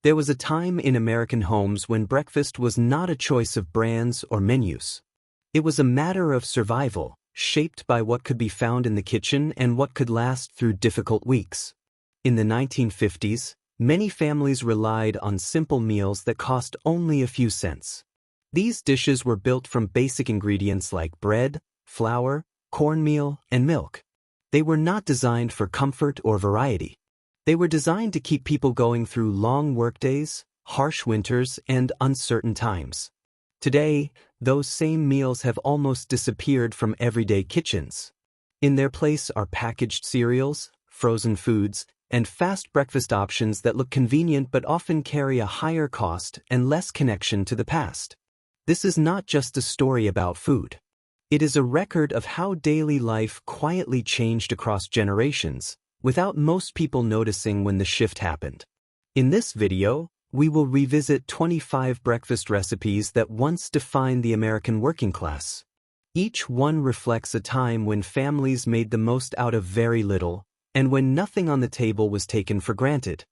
There was a time in American homes when breakfast was not a choice of brands or menus. It was a matter of survival, shaped by what could be found in the kitchen and what could last through difficult weeks. In the 1950s, many families relied on simple meals that cost only a few cents. These dishes were built from basic ingredients like bread, flour, cornmeal, and milk. They were not designed for comfort or variety. They were designed to keep people going through long workdays, harsh winters, and uncertain times. Today, those same meals have almost disappeared from everyday kitchens. In their place are packaged cereals, frozen foods, and fast breakfast options that look convenient but often carry a higher cost and less connection to the past. This is not just a story about food. It is a record of how daily life quietly changed across generations, without most people noticing when the shift happened. In this video, we will revisit 25 breakfast recipes that once defined the American working class. Each one reflects a time when families made the most out of very little, and when nothing on the table was taken for granted.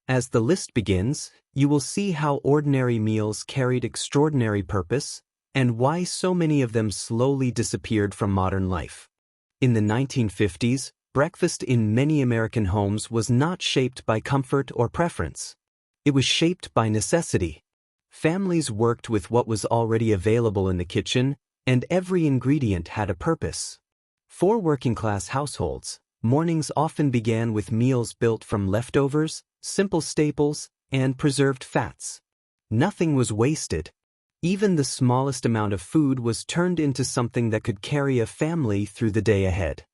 As the list begins, you will see how ordinary meals carried extraordinary purpose, and why so many of them slowly disappeared from modern life. In the 1950s, breakfast in many American homes was not shaped by comfort or preference. It was shaped by necessity. Families worked with what was already available in the kitchen, and every ingredient had a purpose. For working-class households, mornings often began with meals built from leftovers, simple staples, and preserved fats. Nothing was wasted. Even the smallest amount of food was turned into something that could carry a family through the day ahead.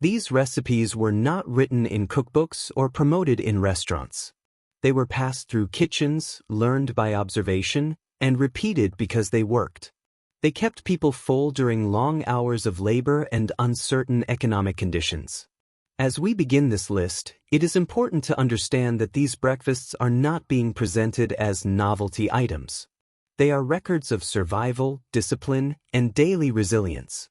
These recipes were not written in cookbooks or promoted in restaurants. They were passed through kitchens, learned by observation, and repeated because they worked. They kept people full during long hours of labor and uncertain economic conditions. As we begin this list, it is important to understand that these breakfasts are not being presented as novelty items. They are records of survival, discipline, and daily resilience.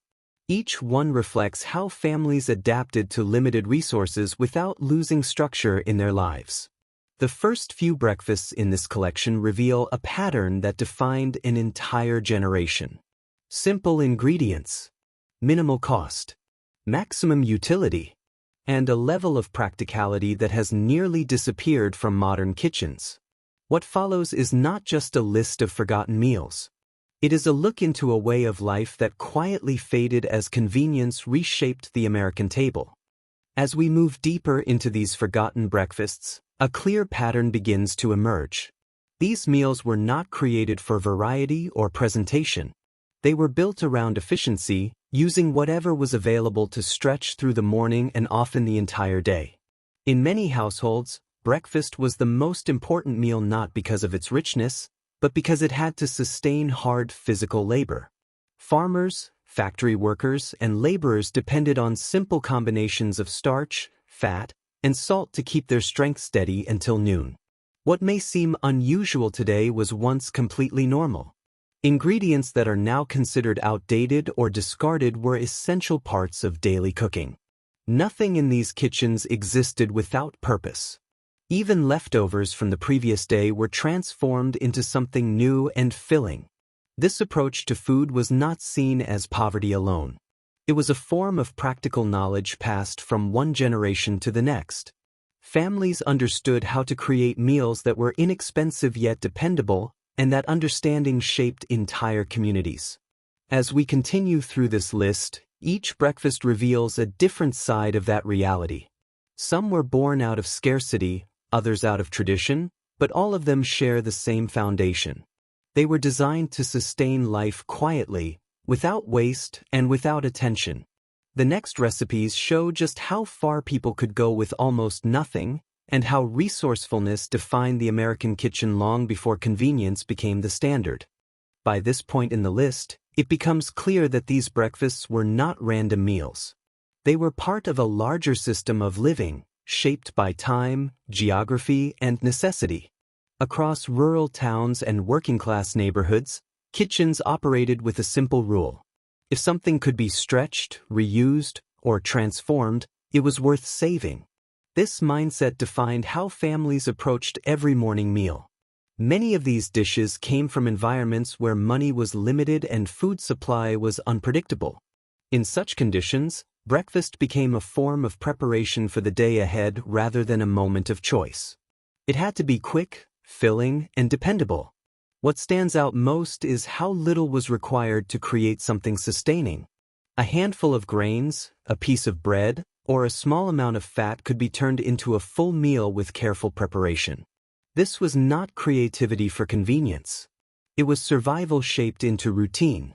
Each one reflects how families adapted to limited resources without losing structure in their lives. The first few breakfasts in this collection reveal a pattern that defined an entire generation. Simple ingredients, minimal cost, maximum utility, and a level of practicality that has nearly disappeared from modern kitchens. What follows is not just a list of forgotten meals. It is a look into a way of life that quietly faded as convenience reshaped the American table. As we move deeper into these forgotten breakfasts, a clear pattern begins to emerge. These meals were not created for variety or presentation. They were built around efficiency, using whatever was available to stretch through the morning and often the entire day. In many households, breakfast was the most important meal not because of its richness, but because it had to sustain hard physical labor. Farmers, factory workers, and laborers depended on simple combinations of starch, fat, and salt to keep their strength steady until noon. What may seem unusual today was once completely normal. Ingredients that are now considered outdated or discarded were essential parts of daily cooking. Nothing in these kitchens existed without purpose. Even leftovers from the previous day were transformed into something new and filling. This approach to food was not seen as poverty alone. It was a form of practical knowledge passed from one generation to the next. Families understood how to create meals that were inexpensive yet dependable, and that understanding shaped entire communities. As we continue through this list, each breakfast reveals a different side of that reality. Some were born out of scarcity, others out of tradition, but all of them share the same foundation. They were designed to sustain life quietly, without waste and without attention. The next recipes show just how far people could go with almost nothing, and how resourcefulness defined the American kitchen long before convenience became the standard. By this point in the list, it becomes clear that these breakfasts were not random meals. They were part of a larger system of living, shaped by time, geography, and necessity. Across rural towns and working-class neighborhoods, kitchens operated with a simple rule. If something could be stretched, reused, or transformed, it was worth saving. This mindset defined how families approached every morning meal. Many of these dishes came from environments where money was limited and food supply was unpredictable. In such conditions, breakfast became a form of preparation for the day ahead rather than a moment of choice. It had to be quick, filling, and dependable. What stands out most is how little was required to create something sustaining. A handful of grains, a piece of bread, or a small amount of fat could be turned into a full meal with careful preparation. This was not creativity for convenience. It was survival shaped into routine.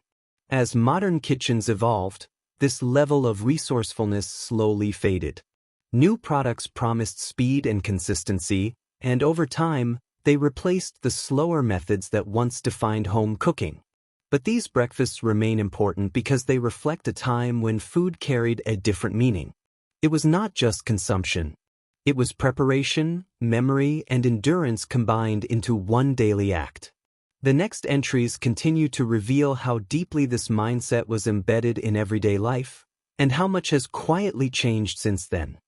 As modern kitchens evolved, this level of resourcefulness slowly faded. New products promised speed and consistency, and over time, they replaced the slower methods that once defined home cooking. But these breakfasts remain important because they reflect a time when food carried a different meaning. It was not just consumption. It was preparation, memory, and endurance combined into one daily act. The next entries continue to reveal how deeply this mindset was embedded in everyday life, and how much has quietly changed since then.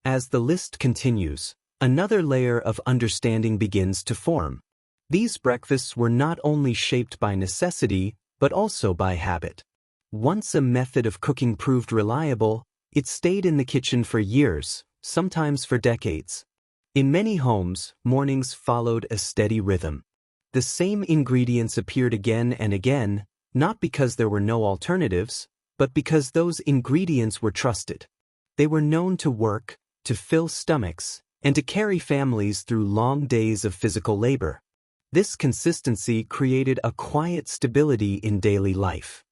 As the list continues, another layer of understanding begins to form. These breakfasts were not only shaped by necessity, but also by habit. Once a method of cooking proved reliable, it stayed in the kitchen for years, sometimes for decades. In many homes, mornings followed a steady rhythm. The same ingredients appeared again and again, not because there were no alternatives, but because those ingredients were trusted. They were known to work, to fill stomachs, and to carry families through long days of physical labor. This consistency created a quiet stability in daily life.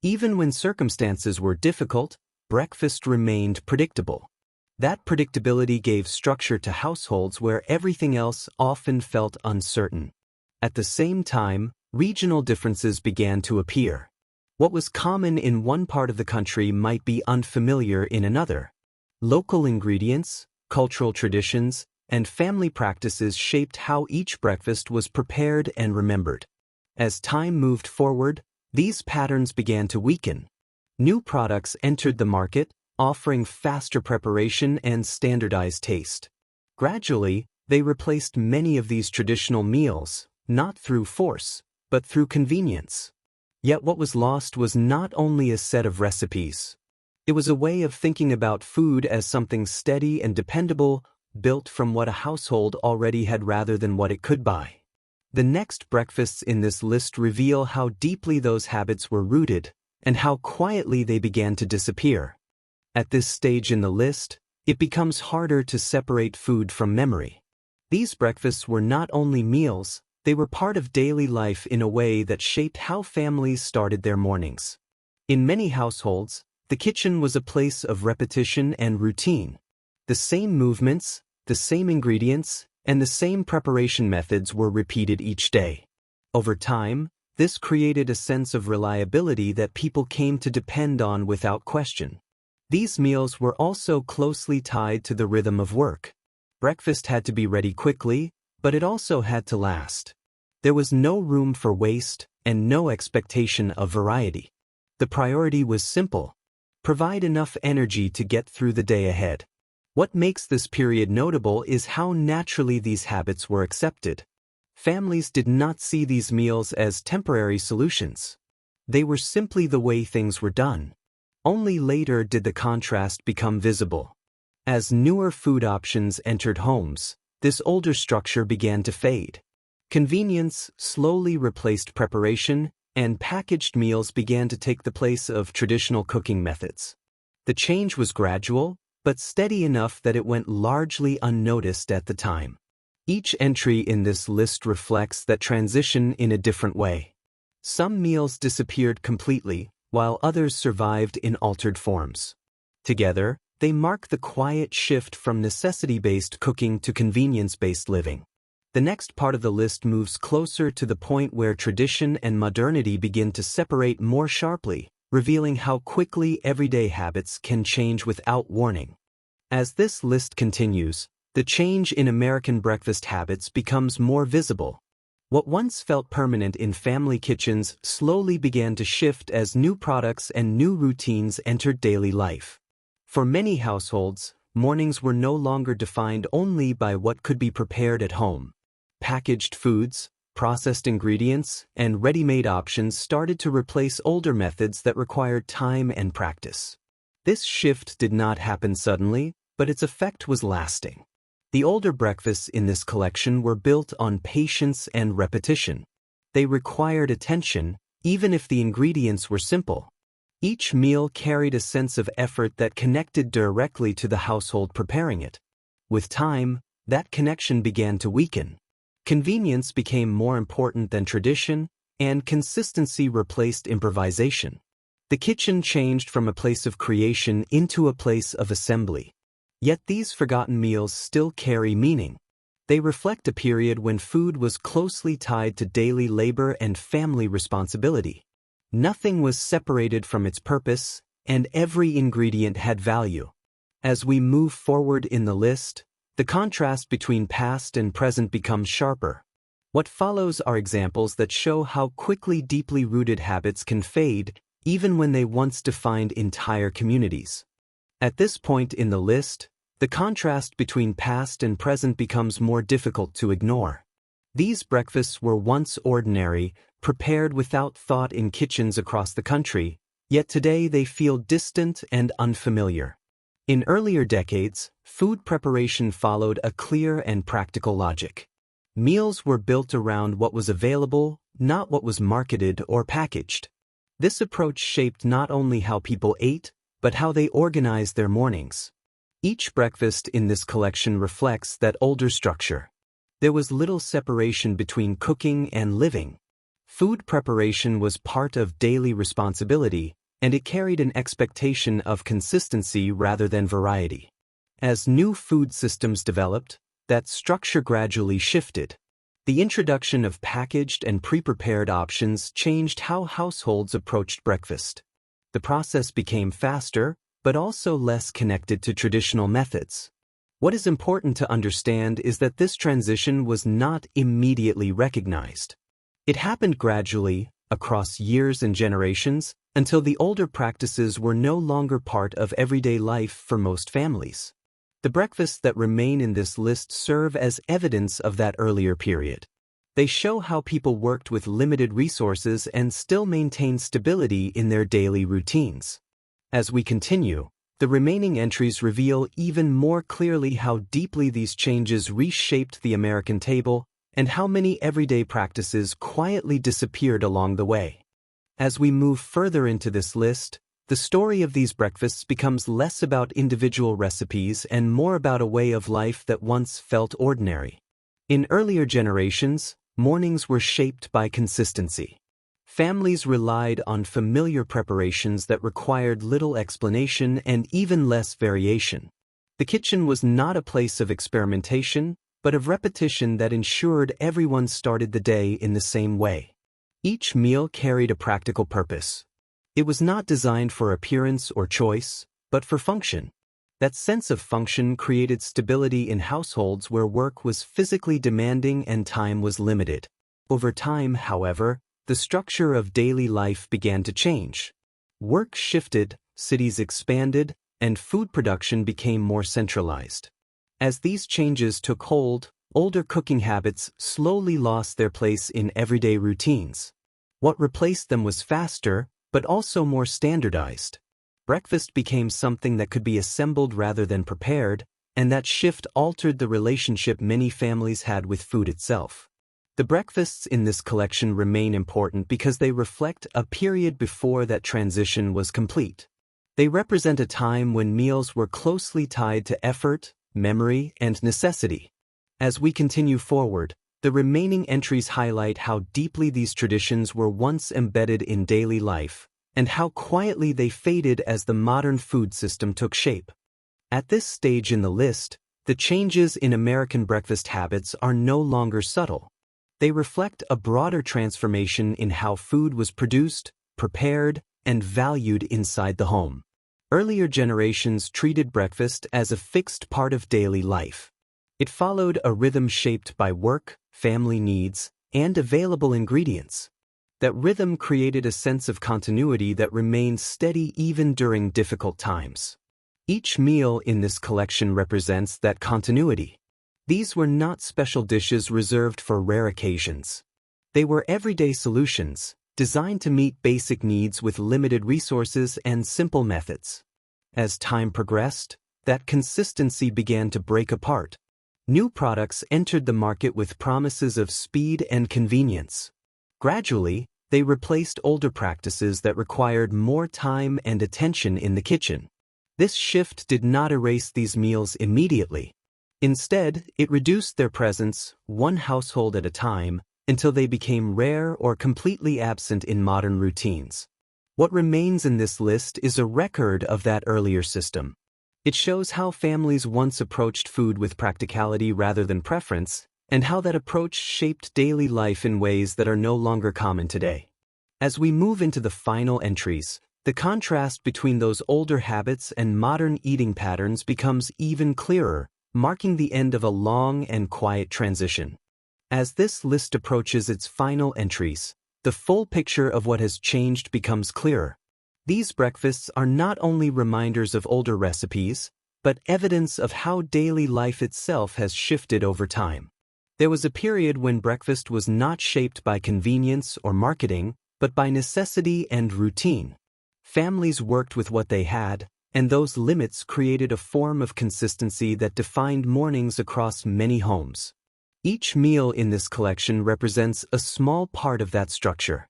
Even when circumstances were difficult, breakfast remained predictable. That predictability gave structure to households where everything else often felt uncertain. At the same time, regional differences began to appear. What was common in one part of the country might be unfamiliar in another. Local ingredients, cultural traditions, and family practices shaped how each breakfast was prepared and remembered. As time moved forward, these patterns began to weaken. New products entered the market, offering faster preparation and standardized taste. Gradually, they replaced many of these traditional meals, not through force, but through convenience. Yet what was lost was not only a set of recipes. It was a way of thinking about food as something steady and dependable, built from what a household already had rather than what it could buy. The next breakfasts in this list reveal how deeply those habits were rooted, and how quietly they began to disappear. At this stage in the list, it becomes harder to separate food from memory. These breakfasts were not only meals, they were part of daily life in a way that shaped how families started their mornings. In many households, the kitchen was a place of repetition and routine. The same movements, the same ingredients, and the same preparation methods were repeated each day. Over time, this created a sense of reliability that people came to depend on without question. These meals were also closely tied to the rhythm of work. Breakfast had to be ready quickly, but it also had to last. There was no room for waste and no expectation of variety. The priority was simple: provide enough energy to get through the day ahead. What makes this period notable is how naturally these habits were accepted. Families did not see these meals as temporary solutions. They were simply the way things were done. Only later did the contrast become visible. As newer food options entered homes, this older structure began to fade. Convenience slowly replaced preparation, and packaged meals began to take the place of traditional cooking methods. The change was gradual, but steady enough that it went largely unnoticed at the time. Each entry in this list reflects that transition in a different way. Some meals disappeared completely, while others survived in altered forms. Together, they mark the quiet shift from necessity-based cooking to convenience-based living. The next part of the list moves closer to the point where tradition and modernity begin to separate more sharply, revealing how quickly everyday habits can change without warning. As this list continues, the change in American breakfast habits becomes more visible. What once felt permanent in family kitchens slowly began to shift as new products and new routines entered daily life. For many households, mornings were no longer defined only by what could be prepared at home. Packaged foods, Processed ingredients and ready-made options started to replace older methods that required time and practice. This shift did not happen suddenly, but its effect was lasting. The older breakfasts in this collection were built on patience and repetition. They required attention, even if the ingredients were simple. Each meal carried a sense of effort that connected directly to the household preparing it. With time, that connection began to weaken. Convenience became more important than tradition, and consistency replaced improvisation. The kitchen changed from a place of creation into a place of assembly. Yet these forgotten meals still carry meaning. They reflect a period when food was closely tied to daily labor and family responsibility. Nothing was separated from its purpose, and every ingredient had value. As we move forward in the list, the contrast between past and present becomes sharper. What follows are examples that show how quickly deeply rooted habits can fade, even when they once defined entire communities. At this point in the list, the contrast between past and present becomes more difficult to ignore. These breakfasts were once ordinary, prepared without thought in kitchens across the country, yet today they feel distant and unfamiliar. In earlier decades, food preparation followed a clear and practical logic. Meals were built around what was available, not what was marketed or packaged. This approach shaped not only how people ate, but how they organized their mornings. Each breakfast in this collection reflects that older structure. There was little separation between cooking and living. Food preparation was part of daily responsibility, and it carried an expectation of consistency rather than variety. As new food systems developed, that structure gradually shifted. The introduction of packaged and pre-prepared options changed how households approached breakfast. The process became faster, but also less connected to traditional methods. What is important to understand is that this transition was not immediately recognized. It happened gradually, across years and generations, until the older practices were no longer part of everyday life for most families. The breakfasts that remain in this list serve as evidence of that earlier period. They show how people worked with limited resources and still maintained stability in their daily routines. As we continue, the remaining entries reveal even more clearly how deeply these changes reshaped the American table and how many everyday practices quietly disappeared along the way. As we move further into this list, the story of these breakfasts becomes less about individual recipes and more about a way of life that once felt ordinary. In earlier generations, mornings were shaped by consistency. Families relied on familiar preparations that required little explanation and even less variation. The kitchen was not a place of experimentation, but of repetition that ensured everyone started the day in the same way. Each meal carried a practical purpose. It was not designed for appearance or choice, but for function. That sense of function created stability in households where work was physically demanding and time was limited. Over time, however, the structure of daily life began to change. Work shifted, cities expanded, and food production became more centralized. As these changes took hold, older cooking habits slowly lost their place in everyday routines. What replaced them was faster, but also more standardized. Breakfast became something that could be assembled rather than prepared, and that shift altered the relationship many families had with food itself. The breakfasts in this collection remain important because they reflect a period before that transition was complete. They represent a time when meals were closely tied to effort, memory, and necessity. As we continue forward, the remaining entries highlight how deeply these traditions were once embedded in daily life, and how quietly they faded as the modern food system took shape. At this stage in the list, the changes in American breakfast habits are no longer subtle. They reflect a broader transformation in how food was produced, prepared, and valued inside the home. Earlier generations treated breakfast as a fixed part of daily life. It followed a rhythm shaped by work, family needs, and available ingredients. That rhythm created a sense of continuity that remained steady even during difficult times. Each meal in this collection represents that continuity. These were not special dishes reserved for rare occasions. They were everyday solutions, designed to meet basic needs with limited resources and simple methods. As time progressed, that consistency began to break apart. New products entered the market with promises of speed and convenience. Gradually, they replaced older practices that required more time and attention in the kitchen. This shift did not erase these meals immediately. Instead, it reduced their presence, one household at a time, until they became rare or completely absent in modern routines. What remains in this list is a record of that earlier system. It shows how families once approached food with practicality rather than preference, and how that approach shaped daily life in ways that are no longer common today. As we move into the final entries, the contrast between those older habits and modern eating patterns becomes even clearer, marking the end of a long and quiet transition. As this list approaches its final entries, the full picture of what has changed becomes clearer. These breakfasts are not only reminders of older recipes, but evidence of how daily life itself has shifted over time. There was a period when breakfast was not shaped by convenience or marketing, but by necessity and routine. Families worked with what they had, and those limits created a form of consistency that defined mornings across many homes. Each meal in this collection represents a small part of that structure.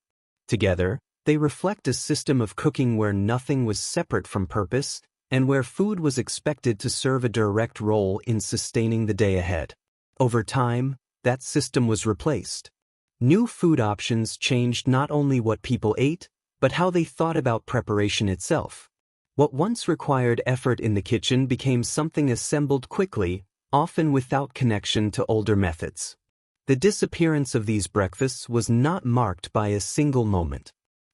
Together, they reflect a system of cooking where nothing was separate from purpose, and where food was expected to serve a direct role in sustaining the day ahead. Over time, that system was replaced. New food options changed not only what people ate, but how they thought about preparation itself. What once required effort in the kitchen became something assembled quickly, often without connection to older methods. The disappearance of these breakfasts was not marked by a single moment.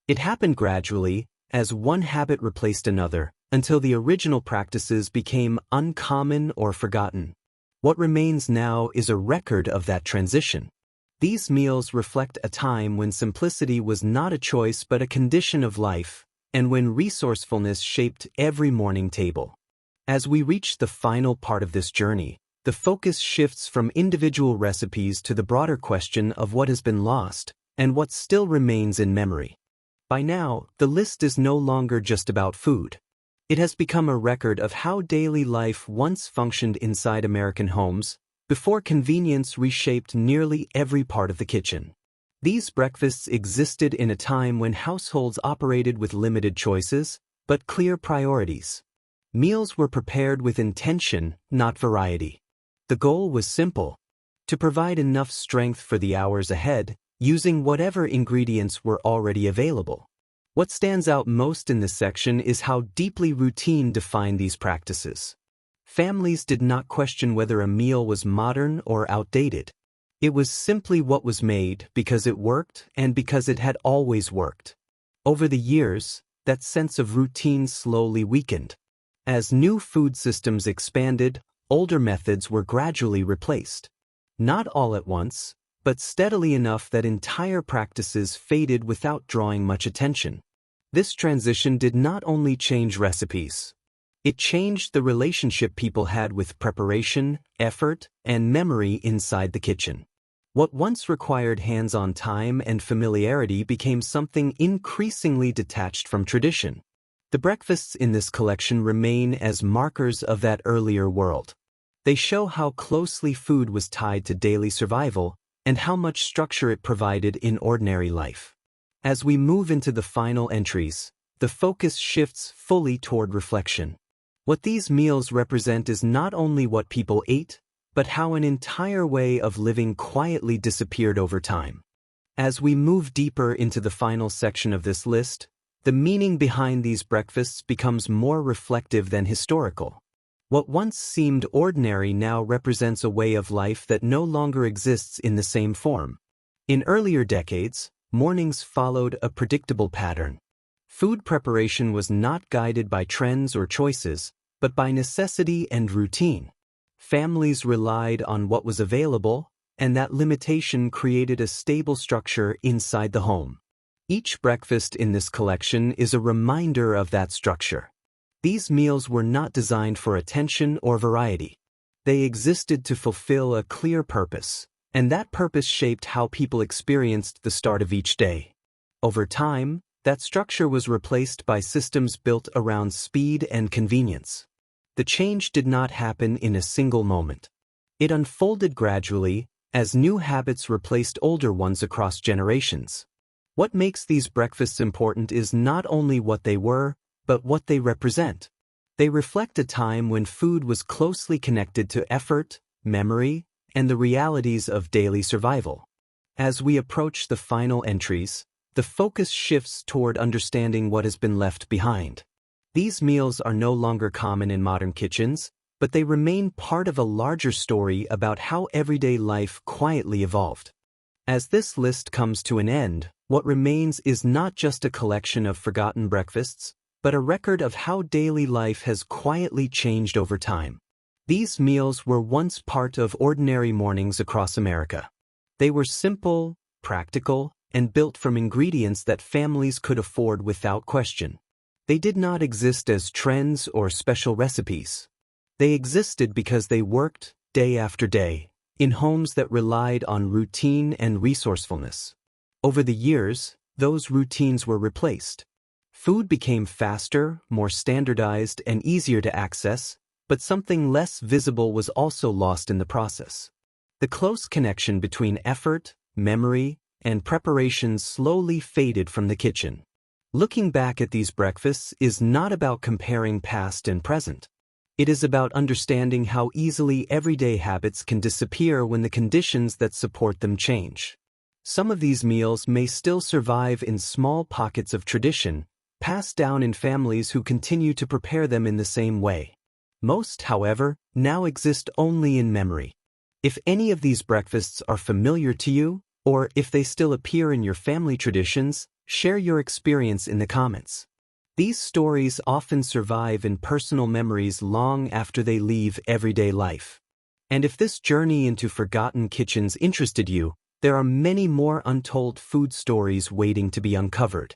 It happened gradually, as one habit replaced another, until the original practices became uncommon or forgotten. What remains now is a record of that transition. These meals reflect a time when simplicity was not a choice but a condition of life, and when resourcefulness shaped every morning table. As we reach the final part of this journey, the focus shifts from individual recipes to the broader question of what has been lost and what still remains in memory. By now, the list is no longer just about food. It has become a record of how daily life once functioned inside American homes, before convenience reshaped nearly every part of the kitchen. These breakfasts existed in a time when households operated with limited choices, but clear priorities. Meals were prepared with intention, not variety. The goal was simple: to provide enough strength for the hours ahead, using whatever ingredients were already available. What stands out most in this section is how deeply routine defined these practices. Families did not question whether a meal was modern or outdated. It was simply what was made because it worked and because it had always worked. Over the years, that sense of routine slowly weakened. As new food systems expanded, older methods were gradually replaced. Not all at once, but steadily enough that entire practices faded without drawing much attention. This transition did not only change recipes. It changed the relationship people had with preparation, effort, and memory inside the kitchen. What once required hands-on time and familiarity became something increasingly detached from tradition. The breakfasts in this collection remain as markers of that earlier world. They show how closely food was tied to daily survival and how much structure it provided in ordinary life. As we move into the final entries, the focus shifts fully toward reflection. What these meals represent is not only what people ate, but how an entire way of living quietly disappeared over time. As we move deeper into the final section of this list, the meaning behind these breakfasts becomes more reflective than historical. What once seemed ordinary now represents a way of life that no longer exists in the same form. In earlier decades, mornings followed a predictable pattern. Food preparation was not guided by trends or choices, but by necessity and routine. Families relied on what was available, and that limitation created a stable structure inside the home. Each breakfast in this collection is a reminder of that structure. These meals were not designed for attention or variety. They existed to fulfill a clear purpose: And that purpose shaped how people experienced the start of each day. Over time, that structure was replaced by systems built around speed and convenience. The change did not happen in a single moment. It unfolded gradually, as new habits replaced older ones across generations. What makes these breakfasts important is not only what they were, but what they represent. They reflect a time when food was closely connected to effort, memory, and the realities of daily survival. As we approach the final entries, the focus shifts toward understanding what has been left behind. These meals are no longer common in modern kitchens, but they remain part of a larger story about how everyday life quietly evolved. As this list comes to an end, what remains is not just a collection of forgotten breakfasts, but a record of how daily life has quietly changed over time. These meals were once part of ordinary mornings across America. They were simple, practical, and built from ingredients that families could afford without question. They did not exist as trends or special recipes. They existed because they worked, day after day, in homes that relied on routine and resourcefulness. Over the years, those routines were replaced. Food became faster, more standardized, and easier to access, but something less visible was also lost in the process. The close connection between effort, memory, and preparation slowly faded from the kitchen. Looking back at these breakfasts is not about comparing past and present. It is about understanding how easily everyday habits can disappear when the conditions that support them change. Some of these meals may still survive in small pockets of tradition, passed down in families who continue to prepare them in the same way. Most, however, now exist only in memory. If any of these breakfasts are familiar to you, or if they still appear in your family traditions, share your experience in the comments. These stories often survive in personal memories long after they leave everyday life. And if this journey into forgotten kitchens interested you, there are many more untold food stories waiting to be uncovered.